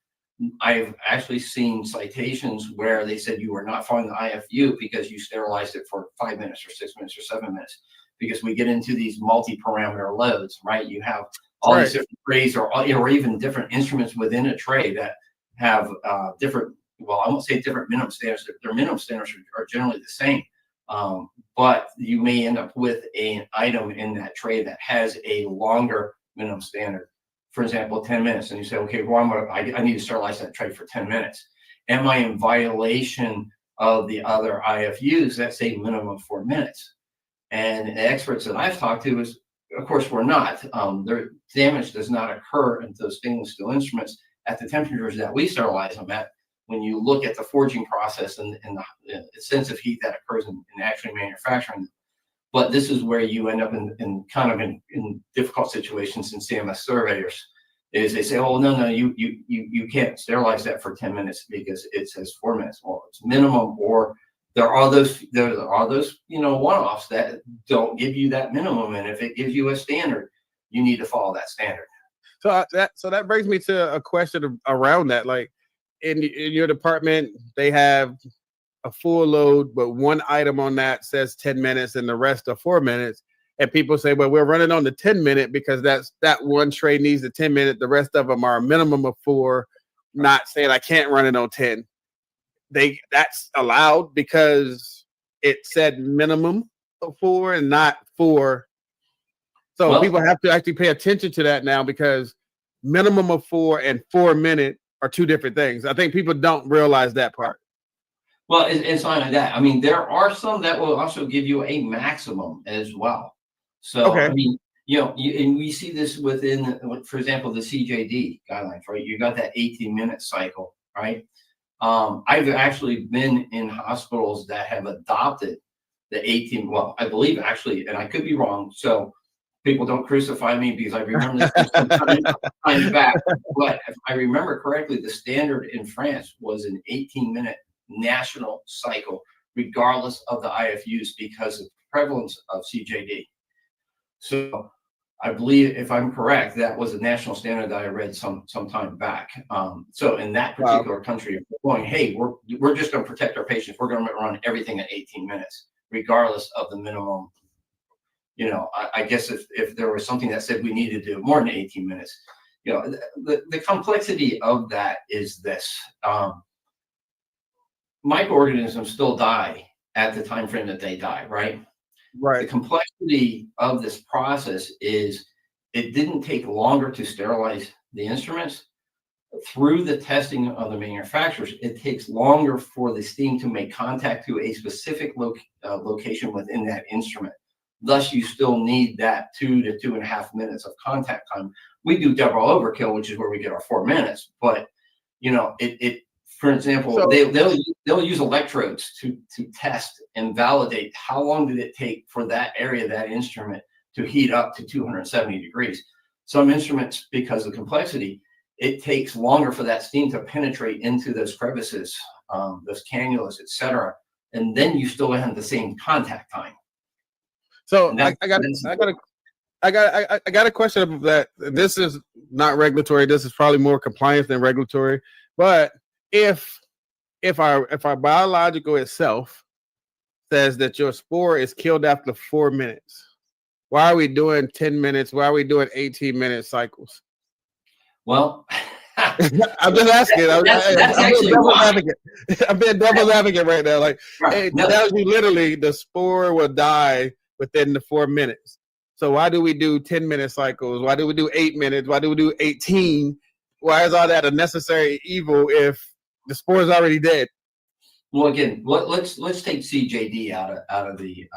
I've actually seen citations where they said you were not following the IFU because you sterilized it for 5 minutes or 6 minutes or 7 minutes, because we get into these multi-parameter loads, right? You have all these different trays, or even different instruments within a tray that have different, well, I won't say different minimum standards. Their minimum standards are generally the same, but you may end up with an item in that tray that has a longer minimum standard. For example, 10 minutes, and you say, okay, well, I need to sterilize that tray for 10 minutes. Am I in violation of the other IFUs that say minimum 4 minutes? And the experts that I've talked to is, of course, we're not. Their damage does not occur in those stainless steel instruments at the temperatures that we sterilize them at. When you look at the forging process and the sense of heat that occurs in actually manufacturing. But this is where you end up in difficult situations in CMS surveyors, is they say, oh, no, you can't sterilize that for 10 minutes because it says 4 minutes. Well, it's minimum, or there are those one-offs that don't give you that minimum. And if it gives you a standard, you need to follow that standard. So that brings me to a question around that. Like, in your department, they have a full load, but one item on that says 10 minutes and the rest are 4 minutes. And people say, well, we're running on the 10-minute because that one tray needs the 10-minute. The rest of them are a minimum of 4, not saying I can't run it on 10. That's allowed because it said minimum of 4 and not 4. So people have to actually pay attention to that now, because minimum of 4 and 4 minute are two different things. I think people don't realize that part. Well, it's not like that. I mean, there are some that will also give you a maximum as well. So, I mean, and we see this within, for example, the CJD guidelines, right? You got that 18-minute cycle right? I've actually been in hospitals that have adopted the 18, well, I believe actually, and I could be wrong, so people don't crucify me because I remember this from time back, but if I remember correctly, the standard in France was an 18-minute national cycle, regardless of the IFUs, because of the prevalence of CJD. So I believe, if I'm correct, that was a national standard that I read some time back. So in that particular country, we're going, hey, we're just going to protect our patients. We're going to run everything at 18 minutes, regardless of the minimum. You know, I guess if there was something that said we needed to do more than 18 minutes, you know, the complexity of that is this. Microorganisms still die at the time frame that they die, right? Right. The complexity of this process is it didn't take longer to sterilize the instruments. Through the testing of the manufacturers, it takes longer for the steam to make contact to a specific location within that instrument. Thus, you still need that 2 to 2.5 minutes of contact time. We do double overkill, which is where we get our 4 minutes. But you know, for example, So- they'll use electrodes to test and validate how long did it take for that area of that instrument to heat up to 270 degrees. Some instruments, because of complexity, it takes longer for that steam to penetrate into those crevices, those cannulas, etc. And then you still have the same contact time. So I got a question of that. This is not regulatory. This is probably more compliance than regulatory. But if our biological itself says that your spore is killed after 4 minutes, why are we doing 10 minutes? Why are we doing 18-minute cycles? Well, I'm just asking. I'm being devil's advocate right now. Like, right. it tells you literally the spore will die within the 4 minutes. So why do we do 10-minute cycles? Why do we do 8 minutes? Why do we do 18? Why is all that a necessary evil if the spore is already dead? Well, again, let's take CJD out of the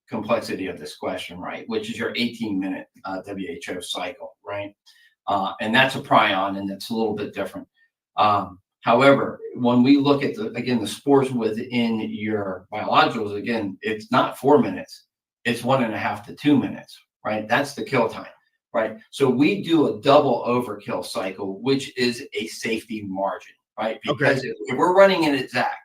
complexity of this question, right? Which is your 18-minute WHO cycle, right? And that's a prion, and that's a little bit different. However, when we look at the spores within your biologicals, again, it's not 4 minutes, it's 1.5 to 2 minutes, right? That's the kill time, right? So we do a double overkill cycle, which is a safety margin, right? Because if we're running it exact,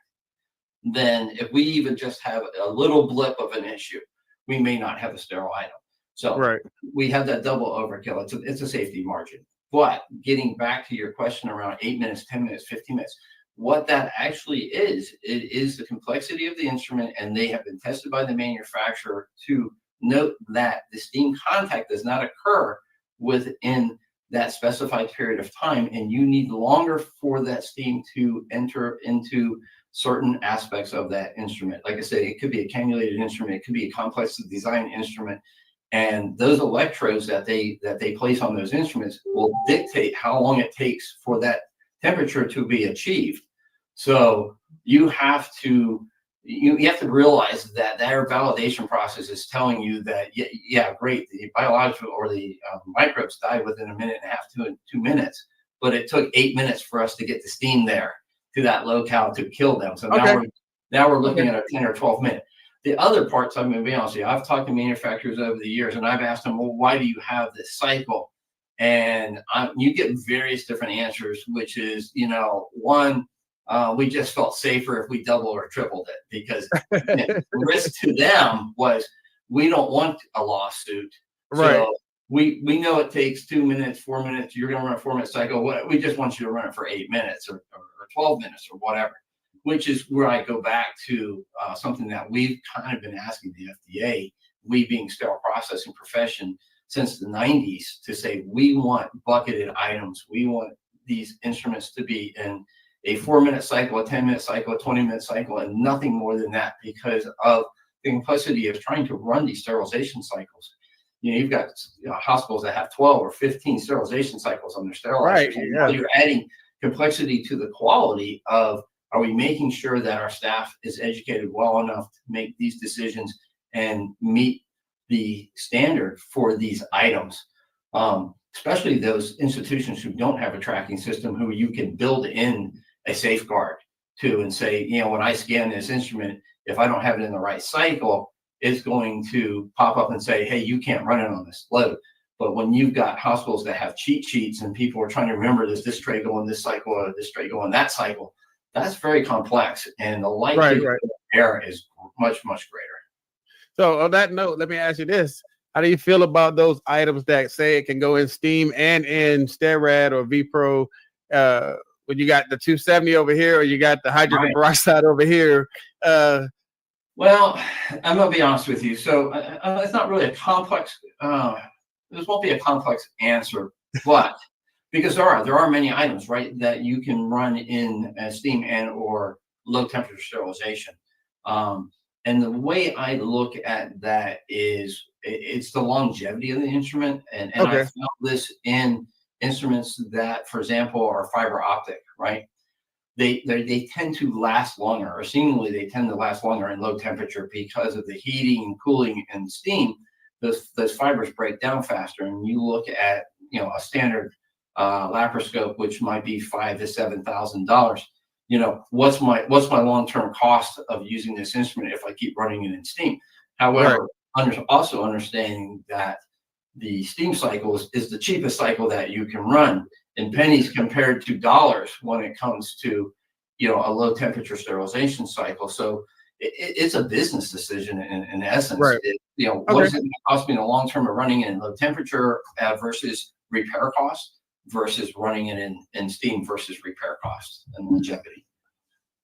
then if we even just have a little blip of an issue, we may not have a sterile item. So we have that double overkill. It's a safety margin. But getting back to your question around 8 minutes, 10 minutes, 15 minutes, what that actually is, it is the complexity of the instrument, and they have been tested by the manufacturer to note that the steam contact does not occur within that specified period of time, and you need longer for that steam to enter into certain aspects of that instrument. Like I said, it could be a cannulated instrument, it could be a complex design instrument, and those electrodes that they place on those instruments will dictate how long it takes for that temperature to be achieved. So you have to realize that their validation process is telling you that yeah, great, the biological or the microbes died within 1.5 to 2 minutes, but it took 8 minutes for us to get the steam there to that locale to kill them. So now we're looking at a 10 or 12 minute. The other parts, I'm going to be honest with you, I've talked to manufacturers over the years, and I've asked them, well, why do you have this cycle? And you get various different answers, which is, one, we just felt safer if we doubled or tripled it, because the risk to them was we don't want a lawsuit. Right. So we know it takes 2 minutes, 4 minutes. You're going to run a 4-minute cycle. We just want you to run it for 8 minutes or 12 minutes or whatever, which is where I go back to something that we've kind of been asking the FDA, we being sterile processing profession since the 90s, to say we want bucketed items. We want these instruments to be in a 4-minute cycle, a 10-minute cycle, a 20-minute cycle, and nothing more than that, because of the complexity of trying to run these sterilization cycles. You've got hospitals that have 12 or 15 sterilization cycles on their sterilizers. Right. Yeah. You're adding complexity to the quality of, are we making sure that our staff is educated well enough to make these decisions and meet the standard for these items? Especially those institutions who don't have a tracking system, who you can build in a safeguard too, and say, when I scan this instrument, if I don't have it in the right cycle, it's going to pop up and say, hey, you can't run it on this load. But when you've got hospitals that have cheat sheets and people are trying to remember, does this tray go in this cycle or this tray go in that cycle, that's very complex. And the likelihood of error is much, much greater. So on that note, let me ask you this. How do you feel about those items that say it can go in steam and in Sterile or VPRO? When you got the 270 over here, or you got the hydrogen peroxide over here? Well, I'm going to be honest with you. So it's not really a complex, this won't be a complex answer, but because there are many items, right, that you can run in steam and or low temperature sterilization. And the way I look at that is it's the longevity of the instrument. And I found this in instruments that, for example, are fiber optic, right? They tend to last longer, or seemingly they tend to last longer in low temperature because of the heating and cooling and steam. Those fibers break down faster. And you look at, a standard laparoscope, which might be $5,000 to $7,000. What's my long-term cost of using this instrument if I keep running it in steam? However, also understanding that the steam cycle is the cheapest cycle that you can run in pennies compared to dollars when it comes to, a low temperature sterilization cycle. So it's a business decision in essence. Right. What is it going to cost me in the long term of running it in low temperature versus repair costs versus running it in steam versus repair costs and longevity.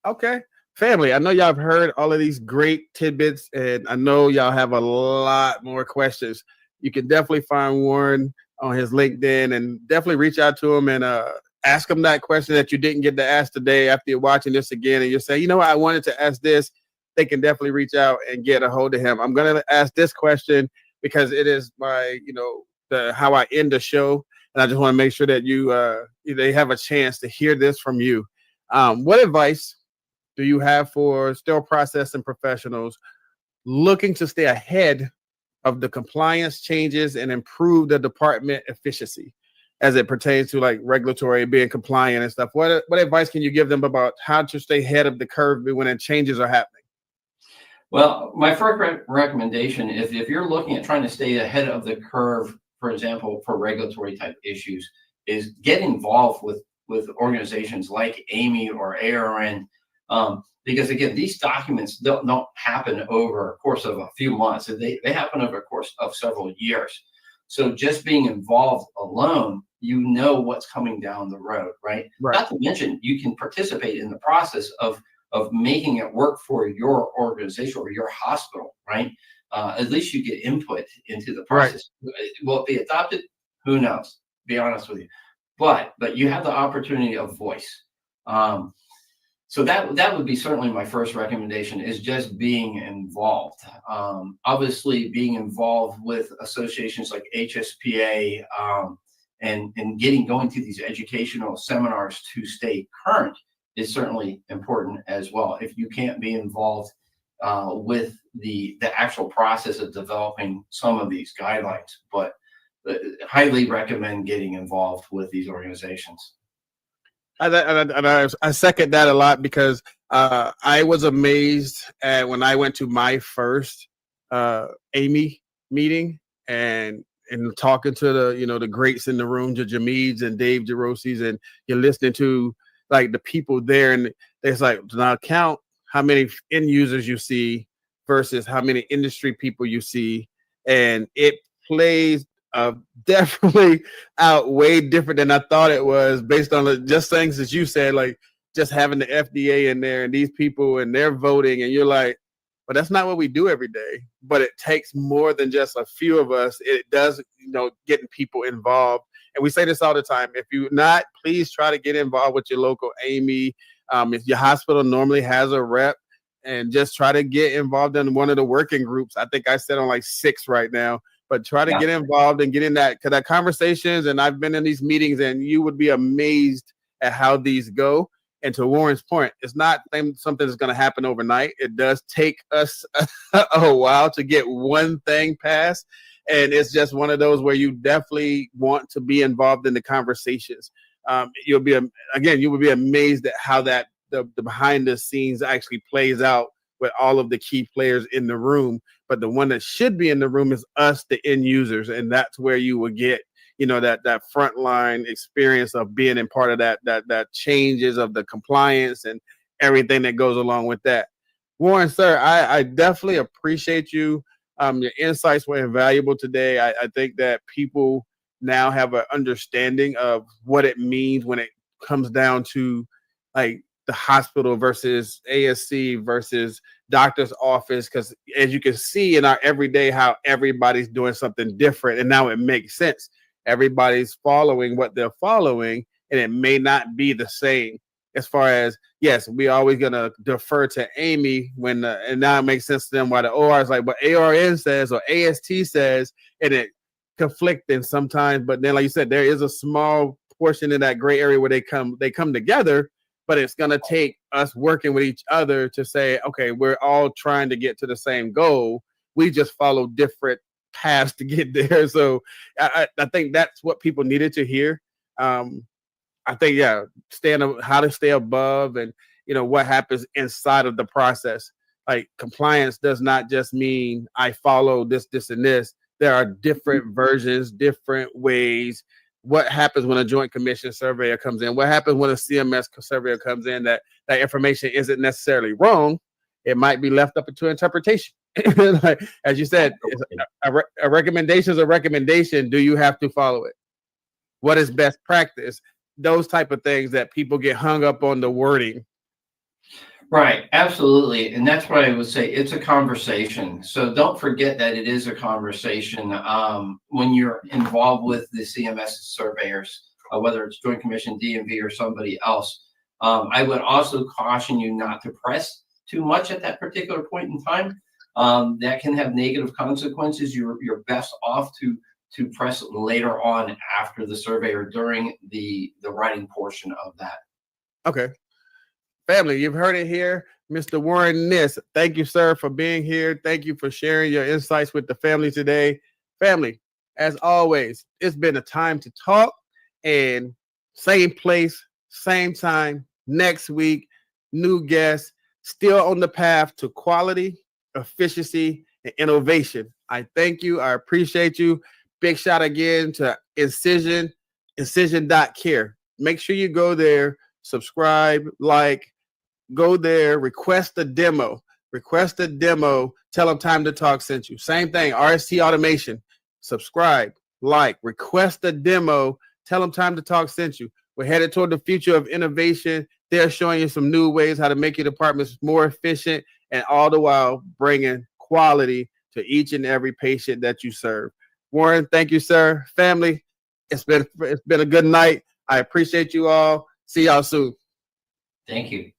Okay. Family, I know y'all have heard all of these great tidbits, and I know y'all have a lot more questions. You can definitely find Warren on his LinkedIn and definitely reach out to him and ask him that question that you didn't get to ask today after you're watching this again. And you're saying, what, I wanted to ask this. They can definitely reach out and get a hold of him. I'm going to ask this question because it is my, how I end the show. And I just want to make sure that they have a chance to hear this from you. What advice do you have for sterile processing professionals looking to stay ahead of the compliance changes and improve the department efficiency as it pertains to like regulatory being compliant and stuff? What advice can you give them about how to stay ahead of the curve when changes are happening? Well, my first recommendation is if you're looking at trying to stay ahead of the curve, for example, for regulatory type issues, is get involved with organizations like AAMI or ARN, because again, these documents don't happen over a course of a few months. They happen over a course of several years. So just being involved alone, what's coming down the road, right? Not to mention, you can participate in the process of making it work for your organization or your hospital, right? At least you get input into the process. Will it be adopted? Who knows? Be honest with you. But you have the opportunity of voice. So that would be certainly my first recommendation, is just being involved. Obviously, being involved with associations like HSPA and going to these educational seminars to stay current is certainly important as well. If you can't be involved with the actual process of developing some of these guidelines, but highly recommend getting involved with these organizations. I second that a lot because I was amazed at when I went to my first AAMI meeting and talking to the greats in the room, the Jameeds and Dave Jerosis, and you're listening to like the people there, and it's like, now count how many end users you see versus how many industry people you see, and it plays definitely out way different than I thought it was, based on just things that you said, like just having the FDA in there and these people and they're voting, and you're like, but that's not what we do every day. But it takes more than just a few of us. It does, getting people involved. And we say this all the time. If you're not, please try to get involved with your local AAMI. If your hospital normally has a rep, and just try to get involved in one of the working groups. I think I said on like 6 right now. But try to get involved and get in that, because that conversations, and I've been in these meetings, and you would be amazed at how these go. And to Warren's point, it's not something that's going to happen overnight. It does take us a while to get one thing passed. And it's just one of those where you definitely want to be involved in the conversations. you would be amazed at how that the behind the scenes actually plays out with all of the key players in the room. But the one that should be in the room is us, the end users, and that's where you will get, that frontline experience of being in part of that changes of the compliance and everything that goes along with that. Warren, sir, I definitely appreciate you. Your insights were invaluable today. I think that people now have an understanding of what it means when it comes down to like the hospital versus ASC versus doctor's office, because as you can see in our everyday how everybody's doing something different, and now it makes sense. Everybody's following what they're following, and it may not be the same. As far as, yes, we're always going to defer to Amy and now it makes sense to them why the OR is like what ARN says or AST says, and it conflicting sometimes. But then, like you said, there is a small portion in that gray area where they come together, but it's going to take us working with each other to say, okay, we're all trying to get to the same goal. We just follow different paths to get there. So I think that's what people needed to hear. I think, how to stay above and, what happens inside of the process. Like compliance does not just mean I follow this, and this. There are different versions, different ways. What happens when a Joint Commission surveyor comes in? What happens when a CMS surveyor comes in? That information isn't necessarily wrong. It might be left up to interpretation. Like, as you said, a recommendation is a recommendation. Do you have to follow it? What is best practice? Those type of things that people get hung up on the wording. Right, absolutely. And that's what I would say. It's a conversation. So don't forget that it is a conversation when you're involved with the CMS surveyors, whether it's Joint Commission, DMV, or somebody else. I would also caution you not to press too much at that particular point in time. That can have negative consequences. You're best off to press later on after the survey or during the writing portion of that. Okay. Family, you've heard it here. Mr. Warren Nist, thank you, sir, for being here. Thank you for sharing your insights with the family today. Family, as always, it's been a time to talk, and same place, same time, next week, new guests, still on the path to quality, efficiency, and innovation. I thank you. I appreciate you. Big shout again to incision.care. Make sure you go there, subscribe, go there, request a demo. Tell them Time to Talk sent you. Same thing, RST Automation. Subscribe, request a demo. Tell them Time to Talk sent you. We're headed toward the future of innovation. They're showing you some new ways how to make your departments more efficient, and all the while bringing quality to each and every patient that you serve. Warren, thank you, sir. Family, it's been a good night. I appreciate you all. See y'all soon. Thank you.